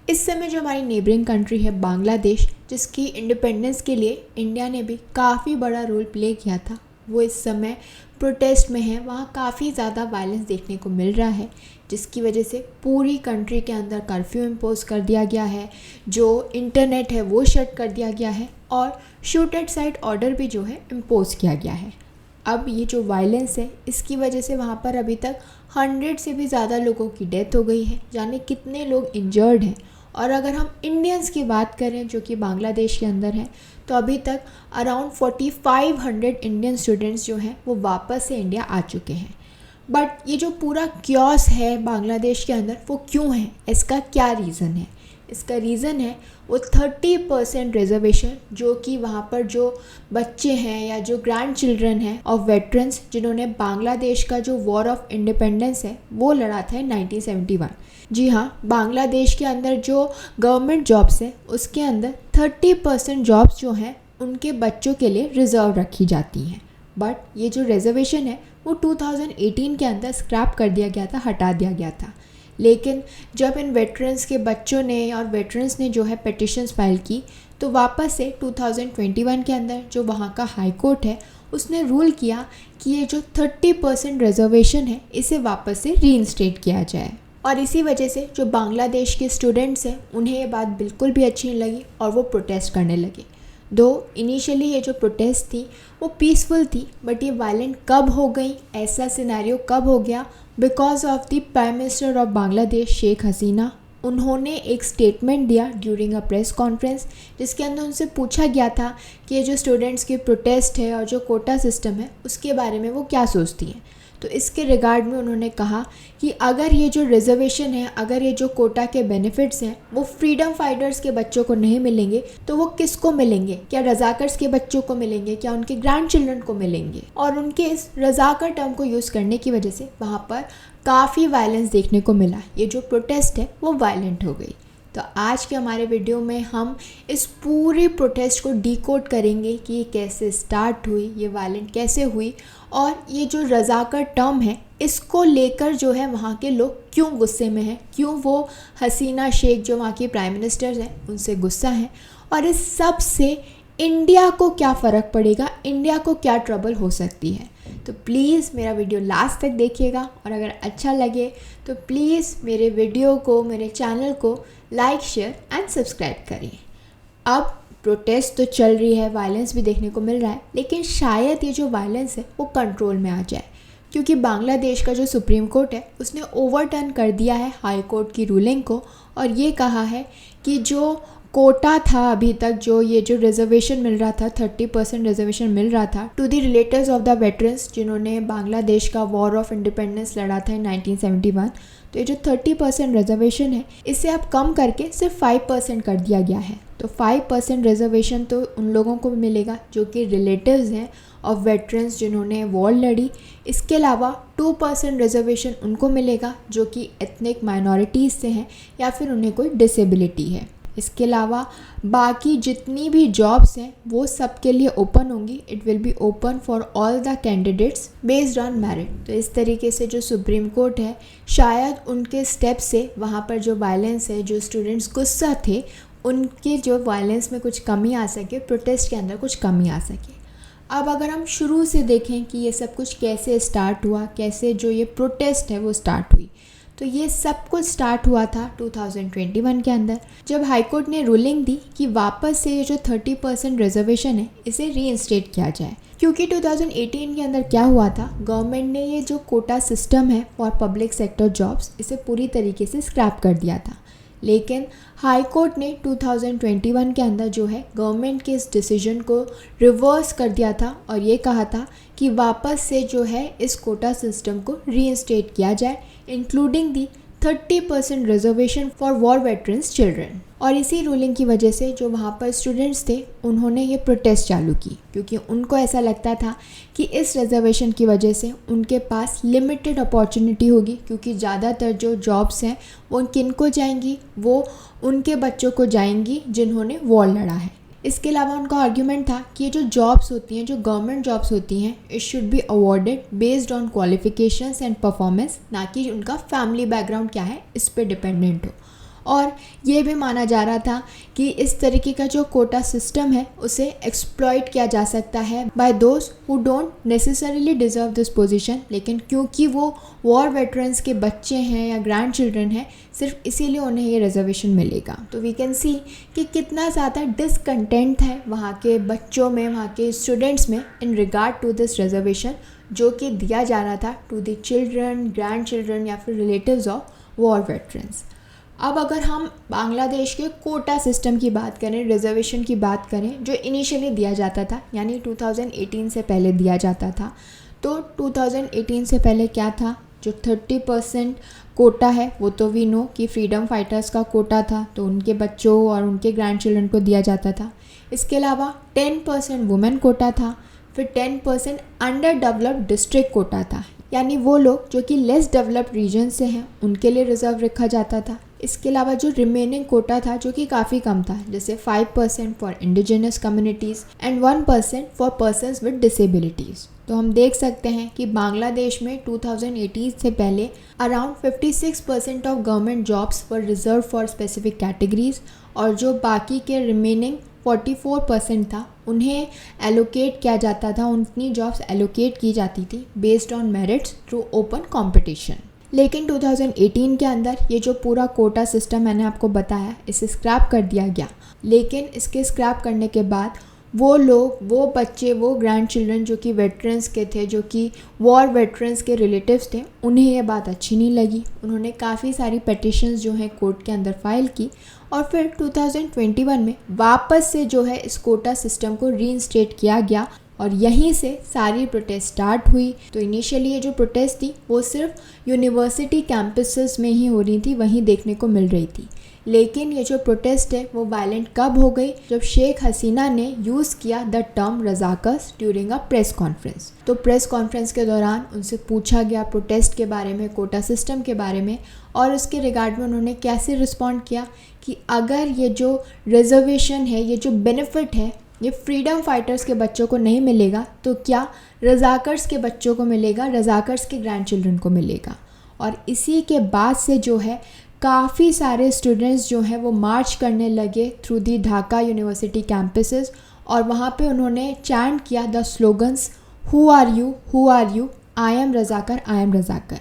इस समय जो हमारी नेबरिंग कंट्री है बांग्लादेश, जिसकी इंडिपेंडेंस के लिए इंडिया ने भी काफ़ी बड़ा रोल प्ले किया था, वो इस समय प्रोटेस्ट में है। वहाँ काफ़ी ज़्यादा वायलेंस देखने को मिल रहा है, जिसकी वजह से पूरी कंट्री के अंदर कर्फ्यू इम्पोज कर दिया गया है, जो इंटरनेट है वो शट कर दिया गया है और शूट एट साइट ऑर्डर भी जो है इम्पोज किया गया है। अब ये जो वायलेंस है, इसकी वजह से वहाँ पर अभी तक 100 से भी ज़्यादा लोगों की डेथ हो गई है, जाने कितने लोग इंजर्ड हैं। और अगर हम इंडियंस की बात करें जो कि बांग्लादेश के अंदर हैं, तो अभी तक अराउंड 4500 इंडियन स्टूडेंट्स जो हैं वो वापस से इंडिया आ चुके हैं। बट ये जो पूरा क्योस है बांग्लादेश के अंदर, वो क्यों है, इसका क्या रीज़न है? इसका रीज़न है वो 30% रिजर्वेशन, जो कि वहाँ पर जो बच्चे हैं या जो ग्रैंड चिल्ड्रन हैं ऑफ वेटरन्स, जिन्होंने बांग्लादेश का जो वॉर ऑफ इंडिपेंडेंस है वो लड़ा था 1971। जी हाँ, बांग्लादेश के अंदर जो गवर्नमेंट जॉब्स हैं उसके अंदर 30% जॉब्स जो हैं उनके बच्चों के लिए रिजर्व रखी जाती हैं। बट ये जो रिजर्वेशन है वो 2018 के अंदर स्क्रैप कर दिया गया था, हटा दिया गया था। लेकिन जब इन वेटरन्स के बच्चों ने और वेटरन्स ने जो है पिटिशन्स फाइल की, तो वापस से 2021 के अंदर जो वहाँ का हाई कोर्ट है उसने रूल किया कि ये जो 30% रिजर्वेशन है इसे वापस से रीइंस्टेट किया जाए। और इसी वजह से जो बांग्लादेश के स्टूडेंट्स हैं उन्हें ये बात बिल्कुल भी अच्छी नहीं लगी और वो प्रोटेस्ट करने लगे। दो इनिशियली ये जो प्रोटेस्ट थी वो पीसफुल थी, बट ये वायलेंट कब हो गई, ऐसा सिनेरियो कब हो गया, because of the prime minister of Bangladesh Sheikh Hasina. उन्होंने एक स्टेटमेंट दिया ड्यूरिंग अ प्रेस कॉन्फ्रेंस, जिसके अंदर उनसे पूछा गया था कि ये जो स्टूडेंट्स की प्रोटेस्ट है और जो कोटा सिस्टम है उसके बारे में वो क्या सोचती हैं। तो इसके रिगार्ड में उन्होंने कहा कि अगर ये जो रिजर्वेशन है, अगर ये जो कोटा के बेनिफिट्स हैं वो फ्रीडम फाइटर्स के बच्चों को नहीं मिलेंगे तो वो किसको मिलेंगे? क्या रजाकर्स के बच्चों को मिलेंगे? क्या उनके ग्रैंड चिल्ड्रन को मिलेंगे? और उनके इस रजाकर टर्म को यूज़ करने की वजह से वहाँ पर काफ़ी वायलेंस देखने को मिला। ये जो प्रोटेस्ट है वो वायलेंट हो गई। तो आज के हमारे वीडियो में हम इस पूरी प्रोटेस्ट को डिकोड करेंगे कि ये कैसे स्टार्ट हुई, ये वायलेंट कैसे हुई, और ये जो रज़ाकर टर्म है इसको लेकर जो है वहाँ के लोग क्यों गुस्से में हैं, क्यों वो हसीना शेख जो वहाँ की प्राइम मिनिस्टर हैं उनसे गुस्सा हैं, और इस सब से इंडिया को क्या फ़र्क पड़ेगा, इंडिया को क्या ट्रबल हो सकती है। तो प्लीज़ मेरा वीडियो लास्ट तक देखिएगा, और अगर अच्छा लगे तो प्लीज़ मेरे वीडियो को, मेरे चैनल को लाइक, शेयर एंड सब्सक्राइब करिए। अब प्रोटेस्ट तो चल रही है, वायलेंस भी देखने को मिल रहा है, लेकिन शायद ये जो वायलेंस है वो कंट्रोल में आ जाए, क्योंकि बांग्लादेश का जो सुप्रीम कोर्ट है उसने ओवरटर्न कर दिया है हाई कोर्ट की रूलिंग को, और ये कहा है कि जो कोटा था अभी तक, जो ये जो रिजर्वेशन मिल रहा था, 30% रिजर्वेशन मिल रहा था to the relatives of the veterans जिन्होंने बांग्लादेश का वॉर ऑफ इंडिपेंडेंस लड़ा था 1971, तो ये जो 30% रिजर्वेशन है इसे अब कम करके सिर्फ 5% कर दिया गया है। तो 5% रिजर्वेशन तो उन लोगों को मिलेगा जो कि रिलेटिव्स हैं ऑफ वेटरन्स जिन्होंने वॉर लड़ी। इसके अलावा 2% रिजर्वेशन उनको मिलेगा जो कि एथनिक माइनॉरिटीज़ से हैं या फिर उन्हें कोई डिसेबिलिटी है। इसके अलावा बाकी जितनी भी जॉब्स हैं वो सब के लिए ओपन होंगी। It will be open for all the candidates based on merit. तो इस तरीके से जो सुप्रीम कोर्ट है, शायद उनके स्टेप से वहाँ पर जो वायलेंस है, जो स्टूडेंट्स गुस्सा थे, उनके जो वायलेंस में कुछ कमी आ सके, प्रोटेस्ट के अंदर कुछ कमी आ सके। अब अगर हम शुरू से देखें कि ये सब कुछ कैसे स्टार्ट हुआ, कैसे जो ये प्रोटेस्ट है वो स्टार्ट हुई, तो ये सब कुछ स्टार्ट हुआ था 2021 के अंदर, जब हाई कोर्ट ने रूलिंग दी कि वापस से ये जो 30% रिजर्वेशन है इसे रीइंस्टेट किया जाए। क्योंकि 2018 के अंदर क्या हुआ था, गवर्नमेंट ने ये जो कोटा सिस्टम है फॉर पब्लिक सेक्टर जॉब्स इसे पूरी तरीके से स्क्रैप कर दिया था। लेकिन हाई कोर्ट ने 2021 के अंदर जो है गवर्नमेंट के इस डिसीजन को रिवर्स कर दिया था और ये कहा था कि वापस से जो है इस कोटा सिस्टम को रीइंस्टेट किया जाए, including the 30% reservation for war veterans children. और इसी रूलिंग की वजह से जो वहाँ पर स्टूडेंट्स थे उन्होंने ये प्रोटेस्ट चालू की, क्योंकि उनको ऐसा लगता था कि इस रिजर्वेशन की वजह से उनके पास लिमिटेड अपॉर्चुनिटी होगी, क्योंकि ज़्यादातर जो जॉब्स हैं वो किन को जाएंगी, वो उनके बच्चों को जाएंगी जिन्होंने वॉर लड़ा है। इसके अलावा उनका आर्ग्यूमेंट था कि ये जो जॉब्स होती हैं, जो गवर्नमेंट जॉब्स होती हैं, it should be awarded based on qualifications and performance, ना कि उनका फैमिली बैकग्राउंड क्या है इस पे डिपेंडेंट हो। और ये भी माना जा रहा था कि इस तरीके का जो कोटा सिस्टम है उसे एक्सप्लॉइट किया जा सकता है by those who don't necessarily deserve this position, लेकिन क्योंकि वो वॉर वेटरन्स के बच्चे हैं या ग्रैंड चिल्ड्रन हैं, सिर्फ इसीलिए उन्हें ये रिजर्वेशन मिलेगा। तो वी कैन सी कि कितना ज़्यादा डिसकंटेंट है वहाँ के बच्चों में, वहाँ के स्टूडेंट्स में in regard to this reservation जो कि दिया जा रहा था to the children, grand children या फिर रिलेटिव्स ऑफ वॉर वेटरन्स। अब अगर हम बांग्लादेश के कोटा सिस्टम की बात करें, रिजर्वेशन की बात करें जो इनिशियली दिया जाता था, यानी 2018 से पहले दिया जाता था, तो 2018 से पहले क्या था, जो 30% कोटा है वो तो वी नो कि फ्रीडम फाइटर्स का कोटा था, तो उनके बच्चों और उनके ग्रैंड चिल्ड्रन को दिया जाता था। इसके अलावा 10% वुमेन कोटा था, फिर 10% अंडर डेवलप्ड डिस्ट्रिक्ट कोटा था, यानी वो लोग जो कि लेस डेवलप्ड रीजन से हैं उनके लिए रिजर्व रखा जाता था। इसके अलावा जो रिमेनिंग कोटा था जो कि काफ़ी कम था, जैसे 5% for indigenous communities and 1% for persons with disabilities. तो हम देख सकते हैं कि बांग्लादेश में 2018 से पहले around 56% of government jobs were reserve for specific categories, और जो बाकी के रिमेनिंग 44% था उन्हें एलोकेट किया जाता था, उतनी जॉब्स एलोकेट की जाती थी based on merits through open competition. लेकिन 2018 के अंदर ये जो पूरा कोटा सिस्टम मैंने आपको बताया इसे स्क्रैप कर दिया गया। लेकिन इसके स्क्रैप करने के बाद वो लोग, वो बच्चे, वो ग्रैंड चिल्ड्रन जो कि वेटरन्स के थे, जो कि वॉर वेटरन्स के रिलेटिव्स थे, उन्हें ये बात अच्छी नहीं लगी। उन्होंने काफ़ी सारी पिटिशंस जो हैं कोर्ट के अंदर फाइल की और फिर 2021 में वापस से जो है इस कोटा सिस्टम को रीइंस्टेट किया गया और यहीं से सारी प्रोटेस्ट स्टार्ट हुई। तो इनिशियली ये जो प्रोटेस्ट थी वो सिर्फ यूनिवर्सिटी कैंपसेस में ही हो रही थी, वहीं देखने को मिल रही थी। लेकिन ये जो प्रोटेस्ट है वो वायलेंट कब हो गई, जब शेख हसीना ने यूज़ किया the term Razakars during a press conference. तो प्रेस कॉन्फ्रेंस के दौरान उनसे पूछा गया प्रोटेस्ट के बारे में, कोटा सिस्टम के बारे में, और उसके रिगार्ड में उन्होंने कैसे रिस्पॉन्ड किया कि अगर ये जो रिजर्वेशन है, ये जो बेनिफिट है, ये फ्रीडम फाइटर्स के बच्चों को नहीं मिलेगा तो क्या रज़ाकर्स के बच्चों को मिलेगा, रज़ाकर्स के ग्रैंड चिल्ड्रन को मिलेगा। और इसी के बाद से जो है काफ़ी सारे स्टूडेंट्स जो हैं वो मार्च करने लगे through the Dhaka university campuses, और वहाँ पे उन्होंने चैंट किया the slogans who are you, I am Razakar, I am Razakar.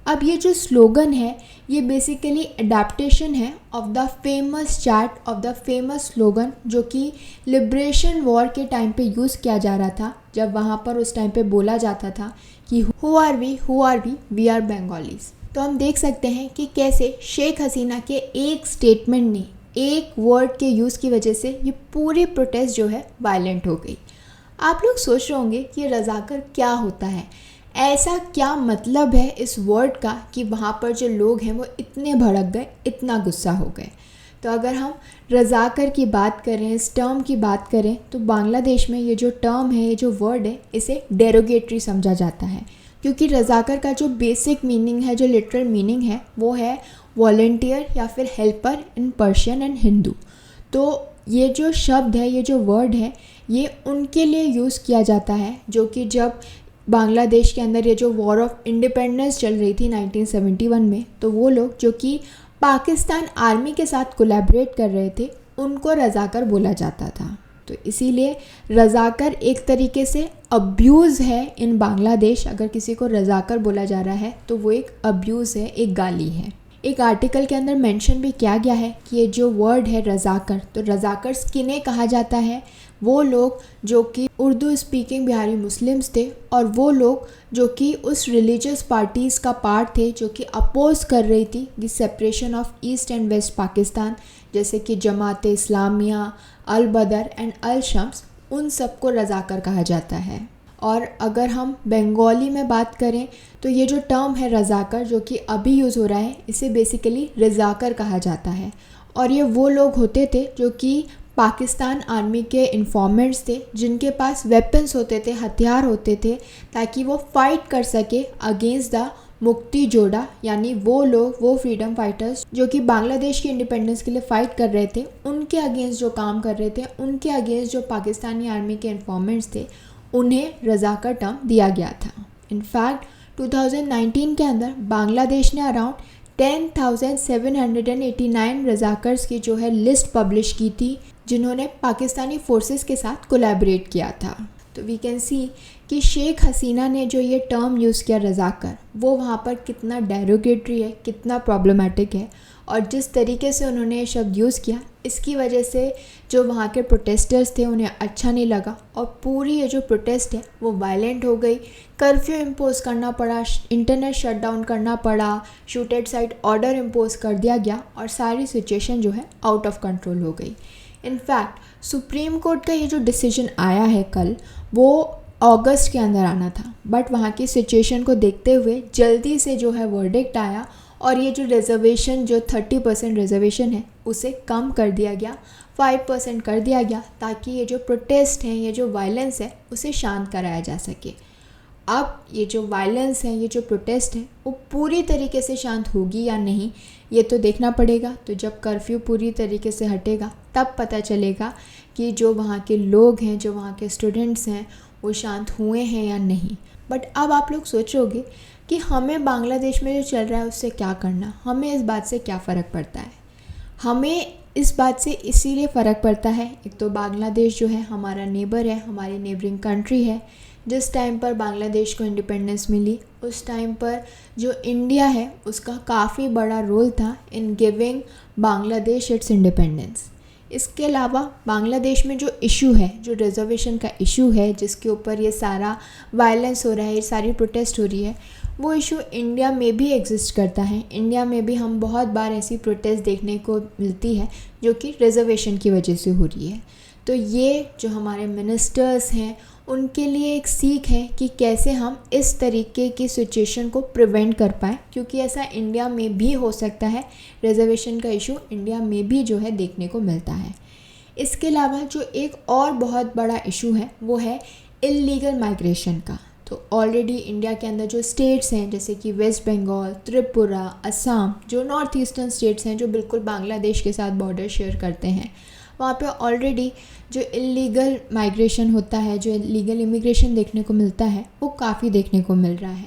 अब ये जो स्लोगन है ये बेसिकली अडेप्टेशन है of the famous chat, of the famous slogan जो कि लिबरेशन वॉर के टाइम पे यूज़ किया जा रहा था, जब वहाँ पर उस टाइम पे बोला जाता था कि who are we are Bengalis. तो हम देख सकते हैं कि कैसे शेख हसीना के एक स्टेटमेंट ने, एक वर्ड के यूज़ की वजह से ये पूरी प्रोटेस्ट जो है वायलेंट हो गई। आप लोग सोच रहे होंगे कि रज़ाकर क्या होता है, ऐसा क्या मतलब है इस वर्ड का कि वहाँ पर जो लोग हैं वो इतने भड़क गए, इतना गुस्सा हो गए। तो अगर हम रज़ाकर की बात करें, इस टर्म की बात करें, तो बांग्लादेश में ये जो टर्म है, ये जो वर्ड है, इसे डेरोगेटरी समझा जाता है, क्योंकि रज़ाकर का जो बेसिक मीनिंग है, जो लिटरल मीनिंग है, वो है वॉलंटियर या फिर helper in Persian and Hindu. तो ये जो शब्द है, ये जो वर्ड है, ये उनके लिए यूज़ किया जाता है जो कि जब बांग्लादेश के अंदर ये जो वॉर ऑफ इंडिपेंडेंस चल रही थी 1971 में, तो वो लोग जो कि पाकिस्तान आर्मी के साथ कोलैबोरेट कर रहे थे, उनको रज़ाकर बोला जाता था। तो इसीलिए रज़ाकर एक तरीके से अब्यूज़ है इन बांग्लादेश। अगर किसी को रज़ाकर बोला जा रहा है तो वो एक अब्यूज़ है, एक गाली है। एक आर्टिकल के अंदर मेंशन भी किया गया है कि ये जो वर्ड है रज़ाकर, तो रज़ाकर्स किन्हें कहा जाता है, वो लोग जो कि उर्दू स्पीकिंग बिहारी मुस्लिम्स थे, और वो लोग जो कि उस रिलीजियस पार्टीज़ का पार्ट थे जो कि अपोज कर रही थी the separation of east and west Pakistan, जैसे कि जमात इस्लामिया, अल बदर एंड अल शम्स, उन सबको रज़ाकर कहा जाता है। और अगर हम बंगाली में बात करें तो ये जो टर्म है रज़ाकर जो कि अभी यूज़ हो रहा है, इसे बेसिकली रज़ाकर कहा जाता है। और ये वो लोग होते थे जो कि पाकिस्तान आर्मी के इन्फॉर्मेंट्स थे, जिनके पास वेपन्स होते थे, हथियार होते थे, ताकि वो फाइट कर सके अगेंस्ट द मुक्ति जोड़ा, यानी वो लोग, वो फ्रीडम फाइटर्स जो कि बांग्लादेश की इंडिपेंडेंस के लिए फ़ाइट कर रहे थे, उनके अगेंस्ट जो काम कर रहे थे, उनके अगेंस्ट जो पाकिस्तानी आर्मी के इन्फॉर्मेंट्स थे, उन्हें रज़ाकर टर्म दिया गया था। इनफैक्ट 2019 के अंदर बांग्लादेश ने अराउंड 10,789 रज़ाकर्स की जो है लिस्ट पब्लिश की थी, जिन्होंने पाकिस्तानी फोर्सेस के साथ कोलैबोरेट किया था। तो वी कैन सी कि शेख हसीना ने जो ये टर्म यूज़ किया रज़ाकर, वो वहाँ पर कितना डेरोगेटरी है, कितना प्रॉब्लमेटिक है, और जिस तरीके से उन्होंने ये शब्द यूज़ किया, इसकी वजह से जो वहाँ के प्रोटेस्टर्स थे उन्हें अच्छा नहीं लगा, और पूरी ये जो प्रोटेस्ट है वो वायलेंट हो गई। कर्फ्यू इम्पोज़ करना पड़ा, इंटरनेट शट डाउन करना पड़ा, shoot at site order impose कर दिया गया, और सारी सिचुएशन जो है आउट ऑफ कंट्रोल हो गई। इनफैक्ट सुप्रीम कोर्ट का ये जो डिसीजन आया है कल, वो अगस्त के अंदर आना था, बट वहाँ की सिचुएशन को देखते हुए जल्दी से जो है वर्डिक्ट आया, और ये जो रिजर्वेशन, जो 30% रिजर्वेशन है, उसे कम कर दिया गया, 5% कर दिया गया, ताकि ये जो प्रोटेस्ट हैं, ये जो वायलेंस है, उसे शांत कराया जा सके। अब ये जो वायलेंस है, ये जो प्रोटेस्ट है, वो पूरी तरीके से शांत होगी या नहीं, ये तो देखना पड़ेगा। तो जब कर्फ्यू पूरी तरीके से हटेगा तब पता चलेगा कि जो वहाँ के लोग हैं, जो वहाँ के स्टूडेंट्स हैं, वो शांत हुए हैं या नहीं। बट अब आप लोग सोचोगे कि हमें बांग्लादेश में जो चल रहा है उससे क्या करना, हमें इस बात से क्या फ़र्क पड़ता है। हमें इस बात से इसीलिए फ़र्क पड़ता है, एक तो बांग्लादेश जो है हमारा नेबर है, हमारी नेबरिंग कंट्री है। जिस टाइम पर बांग्लादेश को इंडिपेंडेंस मिली, उस टाइम पर जो इंडिया है उसका काफ़ी बड़ा रोल था in giving Bangladesh it's independence. इसके अलावा बांग्लादेश में जो इशू है, जो रिजर्वेशन का इशू है, जिसके ऊपर ये सारा वायलेंस हो रहा है, ये सारी प्रोटेस्ट हो रही है, वो इशू इंडिया में भी एग्जिस्ट करता है। इंडिया में भी हम बहुत बार ऐसी प्रोटेस्ट देखने को मिलती है जो कि रिजर्वेशन की वजह से हो रही है। तो ये जो हमारे मिनिस्टर्स हैं, उनके लिए एक सीख है कि कैसे हम इस तरीके की सिचुएशन को प्रिवेंट कर पाएँ, क्योंकि ऐसा इंडिया में भी हो सकता है। रिजर्वेशन का इशू इंडिया में भी जो है देखने को मिलता है। इसके अलावा जो एक और बहुत बड़ा इशू है वो है इल्लीगल माइग्रेशन का। तो ऑलरेडी इंडिया के अंदर जो स्टेट्स हैं, जैसे कि वेस्ट बंगाल, त्रिपुरा, असम, जो नॉर्थ ईस्टर्न स्टेट्स हैं, जो बिल्कुल बांग्लादेश के साथ बॉर्डर शेयर करते हैं, वहाँ पे ऑलरेडी जो इल्लीगल माइग्रेशन होता है, जो इल्लीगल इमिग्रेशन देखने को मिलता है, वो काफ़ी देखने को मिल रहा है।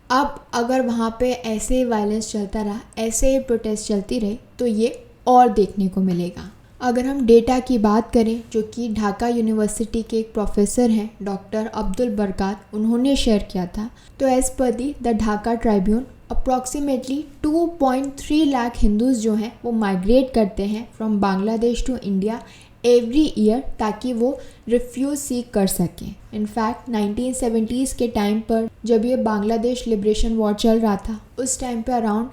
अब अगर वहाँ पे ऐसे वायलेंस चलता रहा, ऐसे प्रोटेस्ट चलती रही, तो ये और देखने को मिलेगा। अगर हम डेटा की बात करें, जो कि ढाका यूनिवर्सिटी के एक प्रोफेसर हैं, डॉक्टर अब्दुल बरकात, उन्होंने शेयर किया था, तो as per the Dhaka tribune approximately 2.3 lakh Hindus जो हैं वो माइग्रेट करते हैं from Bangladesh to India every year, ताकि वो रिफ्यूज़ सीक कर सकें। इनफैक्ट 1970s के टाइम पर जब ये बांग्लादेश लिबरेशन वॉर चल रहा था, उस टाइम पे अराउंड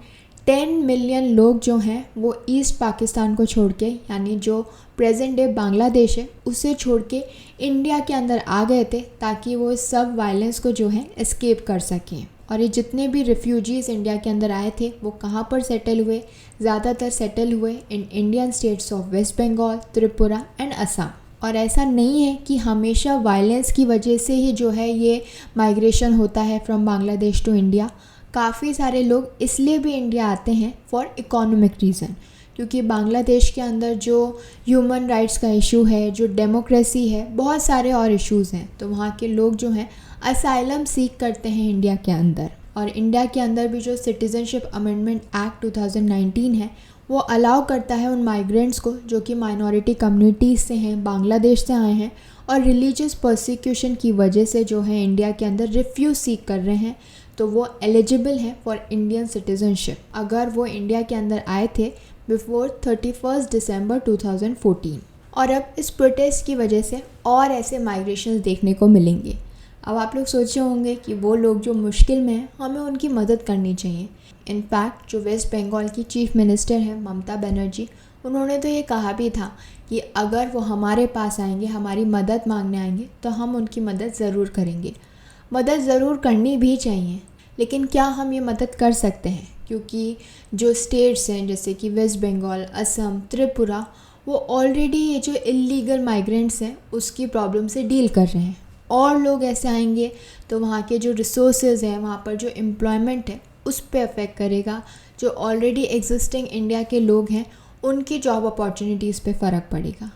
10 मिलियन लोग जो हैं वो ईस्ट पाकिस्तान को छोड़ के, यानी जो प्रेजेंट डे बांग्लादेश है, उसे छोड़ के इंडिया के अंदर आ गए थे, ताकि वो इस सब वायलेंस को जो है एस्केप कर सकें। और ये जितने भी रिफ्यूजीज़ इंडिया के अंदर आए थे, वो कहाँ पर सेटल हुए? ज़्यादातर सेटल हुए in Indian states of west Bengal, Tripura and Assam. और ऐसा नहीं है कि हमेशा वायलेंस की वजह से ही जो है ये माइग्रेशन होता है फ्रॉम बांग्लादेश टू इंडिया। काफ़ी सारे लोग इसलिए भी इंडिया आते हैं फॉर इकोनॉमिक रीज़न, क्योंकि बांग्लादेश के अंदर जो ह्यूमन राइट्स का इशू है, जो डेमोक्रेसी है, बहुत सारे और इश्यूज़ हैं। तो वहाँ के लोग जो हैं असाइलम सीख करते हैं इंडिया के अंदर। और इंडिया के अंदर भी जो सिटीज़नशिप अमेंडमेंट एक्ट 2019 है, वो अलाउ करता है उन माइग्रेंट्स को जो कि माइनॉरिटी कम्युनिटीज़ से हैं, बांग्लादेश से आए हैं और रिलीजियस परसिक्यूशन की वजह से जो है इंडिया के अंदर रिफ्यूज़ सीक कर रहे हैं, तो वो एलिजिबल है फॉर इंडियन सिटीज़नशिप अगर वो इंडिया के अंदर आए थे बिफोर 31 दिसंबर 2014। और अब इस प्रोटेस्ट की वजह से और ऐसे माइग्रेशंस देखने को मिलेंगे। अब आप लोग सोचे होंगे कि वो लोग जो मुश्किल में हैं, हमें उनकी मदद करनी चाहिए। इनफैक्ट जो वेस्ट बंगाल की चीफ मिनिस्टर हैं ममता बनर्जी, उन्होंने तो ये कहा भी था कि अगर वो हमारे पास आएंगे, हमारी मदद मांगने आएंगे, तो हम उनकी मदद ज़रूर करेंगे। मदद ज़रूर करनी भी चाहिए, लेकिन क्या हम ये मदद कर सकते हैं? क्योंकि जो स्टेट्स हैं जैसे कि वेस्ट बंगाल, असम, त्रिपुरा, वो ऑलरेडी ये जो इल्लीगल माइग्रेंट्स हैं उसकी प्रॉब्लम से डील कर रहे हैं। और लोग ऐसे आएंगे तो वहाँ के जो रिसोर्सेज हैं, वहाँ पर जो एम्प्लॉयमेंट है, उस पे अफेक्ट करेगा। जो ऑलरेडी एग्जिस्टिंग इंडिया के लोग हैं, उनकी जॉब अपॉर्चुनिटीज़ पे फ़र्क पड़ेगा।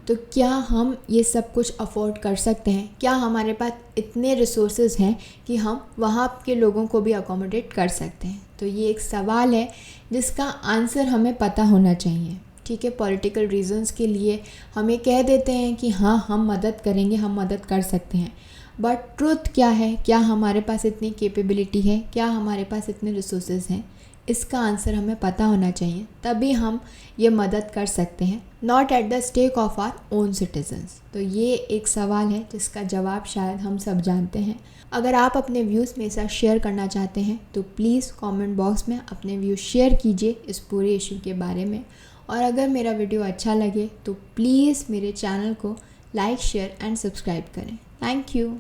तो क्या हम ये सब कुछ अफोर्ड कर सकते हैं? क्या हमारे पास इतने रिसोर्सेज हैं कि हम वहाँ के लोगों को भी अकोमोडेट कर सकते हैं? तो ये एक सवाल है जिसका आंसर हमें पता होना चाहिए। ठीक है, पॉलिटिकल रीजंस के लिए हम ये कह देते हैं कि हाँ हम मदद करेंगे, हम मदद कर सकते हैं, बट ट्रुथ क्या है? क्या हमारे पास इतनी कैपेबिलिटी है? क्या हमारे पास इतने रिसोर्सेज हैं? इसका आंसर हमें पता होना चाहिए, तभी हम ये मदद कर सकते हैं, not at the stake of our own citizens. तो ये एक सवाल है जिसका जवाब शायद हम सब जानते हैं। अगर आप अपने व्यूज़ मेरे साथ शेयर करना चाहते हैं तो प्लीज़ कमेंट बॉक्स में अपने व्यूज़ शेयर कीजिए इस पूरे इशू के बारे में। और अगर मेरा वीडियो अच्छा लगे तो प्लीज़ मेरे चैनल को लाइक, शेयर एंड सब्सक्राइब करें। Thank you.